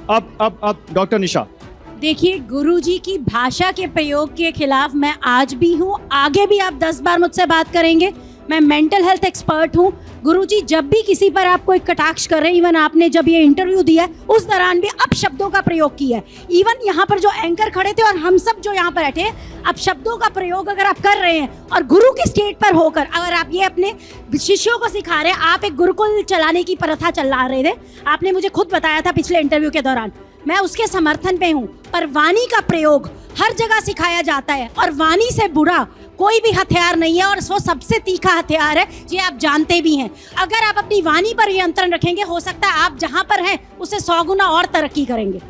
अब डॉक्टर निशा। देखिए, गुरुजी की भाषा के प्रयोग के खिलाफ मैं आज भी हूँ, आगे भी आप 10 बार मुझसे बात करेंगे। मैं मेंटल हेल्थ एक्सपर्ट हूँ। गुरुजी जब भी किसी पर आप कोई कटाक्ष कर रहे हैं, इवन आपने जब ये इंटरव्यू दिया है उस दौरान भी अपशब्दों का प्रयोग किया है। इवन यहाँ पर जो एंकर खड़े थे और हम सब जो यहाँ पर बैठे हैं, अपशब्दों का प्रयोग अगर आप कर रहे हैं और गुरु की स्टेज पर होकर अगर आप ये अपने शिष्यों को सिखा रहे हैं, आप एक गुरुकुल चलाने की प्रथा चला रहे थे, आपने मुझे खुद बताया था पिछले इंटरव्यू के दौरान, मैं उसके समर्थन पे हूँ। पर वाणी का प्रयोग हर जगह सिखाया जाता है और वाणी से बुरा कोई भी हथियार नहीं है और वो सबसे तीखा हथियार है, ये आप जानते भी हैं। अगर आप अपनी वाणी पर नियंत्रण रखेंगे, हो सकता है आप जहाँ पर हैं उससे 100 गुना और तरक्की करेंगे।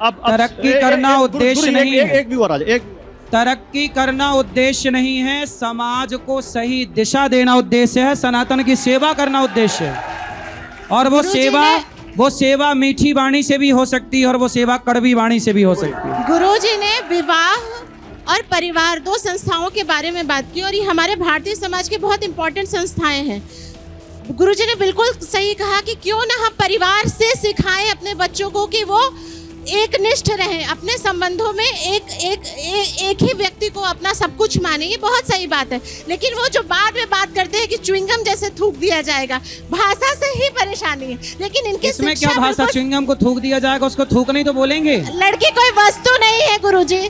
अब तरक्की करना उद्देश्य नहीं है। एक भी और आ जाए। तरक्की करना उद्देश्य नहीं है, समाज को सही दिशा देना उद्देश्य है, सनातन की सेवा करना उद्देश्य है। और वो सेवा मीठी वाणी से भी हो सकती है और वो सेवा कड़वी वाणी से भी हो सकती है। गुरुजी ने विवाह और परिवार 2 संस्थाओं के बारे में बात की और ये हमारे भारतीय समाज के बहुत इंपॉर्टेंट संस्थाएं हैं। गुरुजी ने बिल्कुल सही कहा कि क्यों ना हम परिवार से सिखाएं अपने बच्चों को कि वो एकनिष्ठ रहें, अपने संबंधों में एक ही व्यक्ति को अपना सब कुछ माने। ये बहुत सही बात है, लेकिन वो जो बाद में बात करते हैं कि च्युइंगम जैसे थूक दिया जाएगा, भाषा से ही परेशानी है। लेकिन इनकी इसमें क्या भाषा, च्युइंगम को थूक दिया जाएगा, उसको थूक नहीं तो बोलेंगे। लड़की कोई वस्तु नहीं है गुरुजी,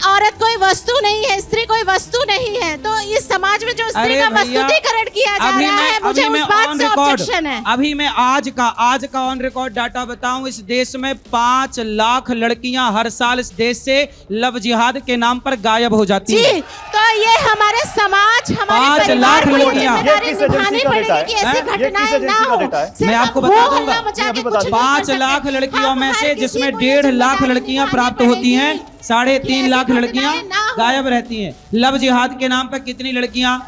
औरत कोई वस्तु नहीं है, स्त्री कोई वस्तु नहीं है। तो इस समाज में जो स्त्री का वस्तुतिकरण किया जा रहा है, मुझे उस बात से ऑब्जेक्शन है। अभी मैं आज का ऑन रिकॉर्ड डाटा बताऊं, इस देश में 5 लाख लड़कियां हर साल इस देश से लव जिहाद के नाम पर गायब हो जाती हैं। तो ये हमारे समाज, हमारे 5 लाख लड़कियां निभानी पड़ेगी कि ऐसी घटनाएं ना हो। मैं आपको बता दूंगा, 5 लाख लड़कियों में से जिसमें 1.5 लाख लड़कियां प्राप्त होती हैं, 3.5 लाख लड़कियां गायब रहती हैं। लव जिहाद के नाम पर कितनी लड़कियां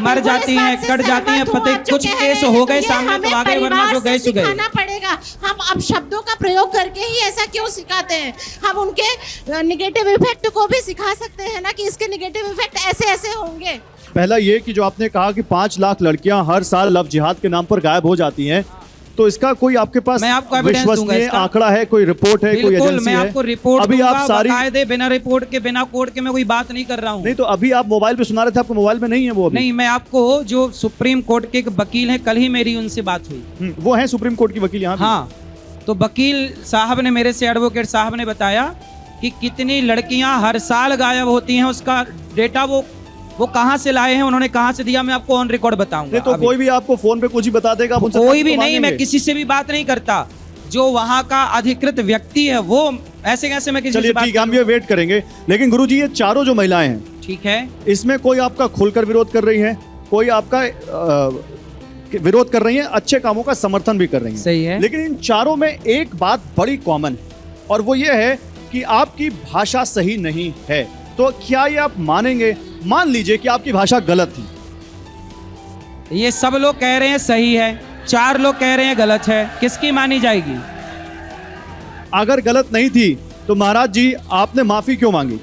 मर जाती हैं, कट जाती हैं। पता कुछ केस हो गए सामने तो आगे, वरना जो गए सो गए। पड़ेगा, हम अब शब्दों का प्रयोग करके ही ऐसा क्यों सिखाते हैं? हम उनके निगेटिव इफेक्ट को भी सिखा सकते हैं ना, कि इसके निगेटिव इफेक्ट ऐसे ऐसे होंगे। पहला ये कि जो आपने कहा कि 5 लाख लड़कियां हर साल लव जिहाद के नाम पर गायब हो जाती हैं, तो इसका कोई आपके पास विश्वसनीय आंकड़ा है, कोई रिपोर्ट है, कोई एजेंसी मैं है? आपको रिपोर्ट अभी आप सारी बिना रिपोर्ट के, बिना कोर्ट के मैं कोई बात नहीं कर रहा हूँ। नहीं तो अभी आप मोबाइल पे सुना रहे थे, आपको मोबाइल में नहीं है वो अभी? नहीं, मैं आपको जो सुप्रीम कोर्ट के एक वकील हैं, कल ही मेरी उनसे बात हुई। वो है सुप्रीम कोर्ट की वकील यहाँ? हाँ, तो वकील साहब ने मेरे से, एडवोकेट साहब ने बताया कि कितनी लड़कियां हर साल गायब होती हैं, उसका डेटा वो कहां से लाए हैं, उन्होंने कहां से दिया, मैं आपको ऑन रिकॉर्ड बताऊंगा। तो कोई भी आपको फोन पे कुछ ही बता देगा? कोई भी नहीं, मैं किसी से भी बात नहीं करता। जो वहां का अधिकृत व्यक्ति है वो ऐसे कैसे मैं किसी से बात? ठीक है, हम ये वेट करेंगे। लेकिन गुरुजी, ये चारों जो महिलाएं हैं, ठीक है, इसमें कोई आपका खुलकर विरोध कर रही है, कोई आपका विरोध कर रही है, अच्छे कामों का समर्थन भी कर रही है। सही है। लेकिन इन चारों में एक बात बड़ी कॉमन है, और वो ये है कि आपकी भाषा सही नहीं है। तो क्या ये आप मानेंगे? मान लीजिए कि आपकी भाषा गलत थी। ये सब लोग कह रहे हैं सही है, 4 लोग कह रहे हैं गलत है, किसकी मानी जाएगी? अगर गलत नहीं थी तो महाराज जी आपने माफी क्यों मांगी?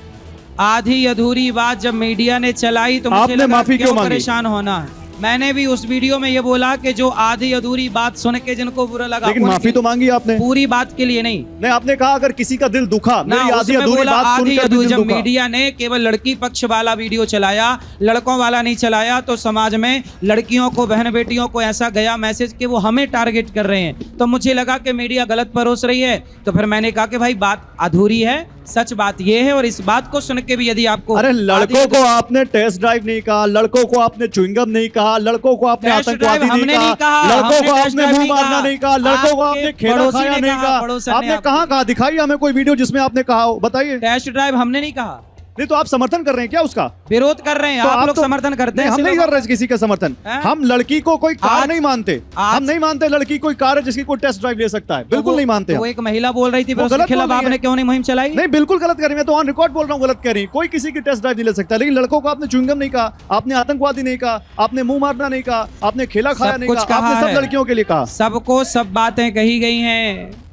आधी अधूरी बात जब मीडिया ने चलाई तो मुझे लगा माफी क्यों मांगी? परेशान होना है। मैंने भी उस वीडियो में ये बोला कि जो आधी अधूरी बात सुन के जिनको बुरा लगा, लेकिन माफी तो मांगी आपने, पूरी बात के लिए नहीं। नहीं, आपने कहा अगर किसी का दिल दुखा, मेरी आधी अधूरी बात सुनकर दिल जब दुखा। मीडिया ने केवल लड़की पक्ष वाला वीडियो चलाया, लड़कों वाला नहीं चलाया, तो समाज में लड़कियों को, बहन बेटियों को ऐसा गया मैसेज कि वो हमें टारगेट कर रहे हैं। तो मुझे लगा कि मीडिया गलत परोस रही है, तो फिर मैंने कहा कि भाई बात अधूरी है, सच बात ये है। और इस बात को सुन के भी यदि आपको, अरे लड़कों को आपने टेस्ट ड्राइव नहीं कहा, लड़कों को आपने च्युइंगम नहीं कहा, लड़कों को आपने आतंकवादी नहीं कहा, लड़कों को आपने मुंह मारना नहीं कहा, लड़कों को आपने खेला खाया नहीं कहा। आपने कहाँ कहा? दिखाइए हमें कोई वीडियो जिसमें आपने कहा हो, बताइए। टेस्ट ड्राइव हमने नहीं कहा। नहीं तो आप समर्थन कर रहे हैं क्या उसका? विरोध कर रहे हैं तो आप लोग समर्थन करते हैं? हम नहीं कर रहे किसी का समर्थन। हम लड़की को कोई कार नहीं मानते, हम नहीं मानते लड़की कोई कार है जिसकी कोई टेस्ट ड्राइव ले सकता है, बिल्कुल नहीं मानते। वो एक महिला बोल रही थी, उसके खिलाफ आपने क्यों नहीं मुहिम चलाई? नहीं, बिल्कुल गलत कर रही है, मैं तो ऑन रिकॉर्ड बोल रहा हूँ गलत कह रही है। कोई किसी की टेस्ट ड्राइव नहीं ले सकता, लेकिन लड़कों को आपने च्युइंगम नहीं कहा, आपने आतंकवादी नहीं कहा, आपने मुंह मारना नहीं कहा, आपने खेला खाया नहीं कहा, आपने सब लड़कियों के लिए कहा। सबको सब बातें कही गई हैं,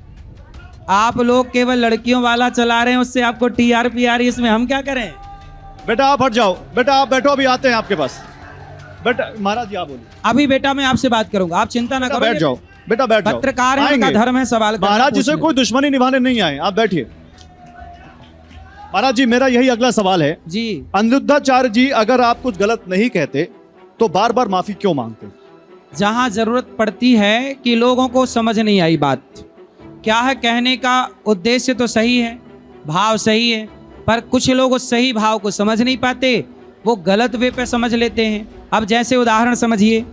आप लोग केवल लड़कियों वाला चला रहे हैं, उससे आपको टीआरपी आ रही है, इसमें हम क्या करें? बेटा आप हट जाओ, बेटा आप बैठो, अभी आते हैं आपके पास। बेटा महाराज जी आप बोलिए। अभी बेटा मैं आपसे बात करूंगा, आप चिंता ना करो, बैठ जाओ। बेटा बैठ जाओ। पत्रकार हैं, उनका आएंगे। धर्म है सवाल करना, महाराज जी से पूछने। कोई दुश्मनी निभाने नहीं आए, आप बैठिए। महाराज जी मेरा यही अगला सवाल है जी। अनिरुद्धाचार्य जी, अगर आप कुछ गलत नहीं कहते तो बार बार माफी क्यों मांगते? जहां जरूरत पड़ती है कि लोगों को समझ नहीं आई बात क्या है, कहने का उद्देश्य तो सही है, भाव सही है, पर कुछ लोग उस सही भाव को समझ नहीं पाते, वो गलत वे पे समझ लेते हैं। अब जैसे उदाहरण समझिए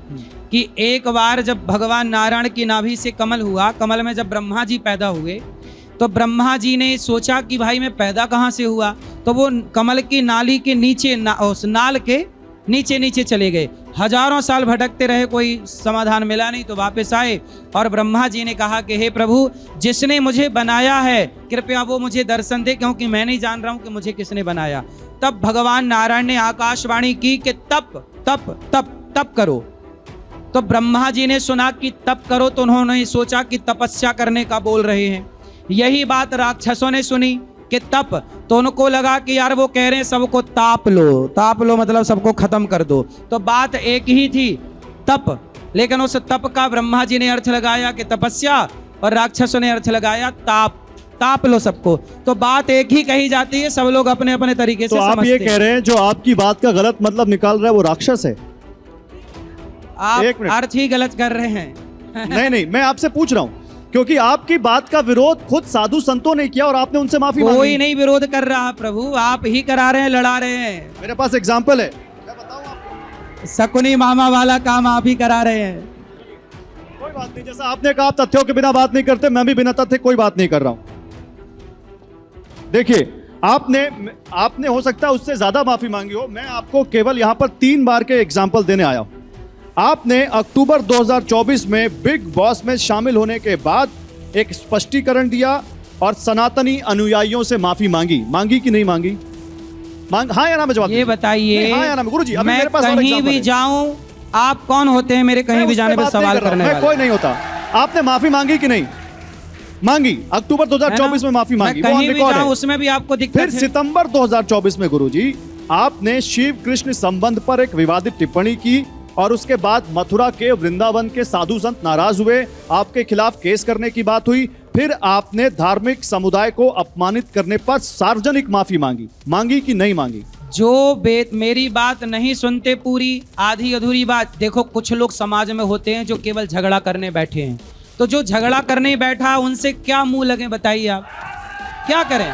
कि एक बार जब भगवान नारायण की नाभि से कमल हुआ, कमल में जब ब्रह्मा जी पैदा हुए तो ब्रह्मा जी ने सोचा कि भाई मैं पैदा कहाँ से हुआ, तो वो कमल की नाली के नीचे उस नाल के नीचे नीचे चले गए। हजारों साल भटकते रहे, कोई समाधान मिला नहीं, तो वापस आए और ब्रह्मा जी ने कहा कि हे प्रभु, जिसने मुझे बनाया है कृपया वो मुझे दर्शन दे, क्योंकि मैं नहीं जान रहा हूं कि मुझे किसने बनाया। तब भगवान नारायण ने आकाशवाणी की कि तप तप तप तप करो। तो ब्रह्मा जी ने सुना कि तप करो, तो उन्होंने सोचा कि तपस्या करने का बोल रहे हैं। यही बात राक्षसों ने सुनी कि तप, तो उनको लगा कि यार वो कह रहे हैं सबको ताप लो मतलब सबको खत्म कर दो, तो बात एक ही थी, तप। लेकिन उस तप का ब्रह्मा जी ने अर्थ लगाया कि तपस्या, और राक्षसों ने अर्थ लगाया ताप लो सबको, तो बात एक ही कही जाती है, सब लोग अपने अपने तरीके से तो आप समझते ये हैं। कह रहे हैं जो आपकी बात का गलत मतलब निकाल रहा है वो राक्षस है? एक आप मिनट। अर्थ ही गलत कर रहे हैं। नहीं, मैं आपसे पूछ रहा हूं क्योंकि आपकी बात का विरोध खुद साधु संतों ने किया और आपने उनसे माफी कोई मांगी। नहीं विरोध कर रहा प्रभु, आप ही करा रहे हैं, लड़ा रहे हैं। मेरे पास एग्जाम्पल है, मैं बताऊं आपको। शकुनी मामा वाला काम आप ही करा रहे हैं। कोई बात नहीं, जैसा आपने कहा आप तथ्यों के बिना बात नहीं करते, मैं भी बिना तथ्य कोई बात नहीं कर रहा हूं। देखिए, आपने हो सकता है उससे ज्यादा माफी मांगी हो, मैं आपको केवल यहां पर 3 बार के एग्जाम्पल देने आया हूं। आपने अक्टूबर 2024 में बिग बॉस में शामिल होने के बाद एक स्पष्टीकरण दिया और सनातनी अनुयायियों से माफी मांगी कि नहीं मांगी? हाँ या ना में जवाब ये दीजिए। बताइए, नहीं, हाँ या ना में। गुरुजी, अभी मैं मेरे पास और कहीं example भी है। जाऊं, आप कौन होते हैं मेरे कहीं मैं भी उस जाने पे बात नहीं सवाल कर रहा हूं, करने मैं वाले? कोई नहीं होता। आपने माफी मांगी कि नहीं मांगी? अक्टूबर 2024 में माफी मांगी, मैं वो on कहीं भी record है। जाऊं उसमें भी आपको फिर दिक्कत है। सितंबर 2024 में गुरुजी आपने शिव कृष्ण संबंध पर एक विवादित टिप्पणी की और उसके बाद मथुरा के वृंदावन के साधु संत नाराज हुए, आपके खिलाफ केस करने की बात हुई। फिर आपने धार्मिक समुदाय को अपमानित करने पर सार्वजनिक माफी मांगी कि नहीं मांगी? जो मेरी बात नहीं सुनते, पूरी आधी अधूरी बात, देखो कुछ लोग समाज में होते हैं जो केवल झगड़ा करने बैठे हैं, तो जो झगड़ा करने बैठा उनसे क्या मुंह लगे बताइए, आप क्या करें?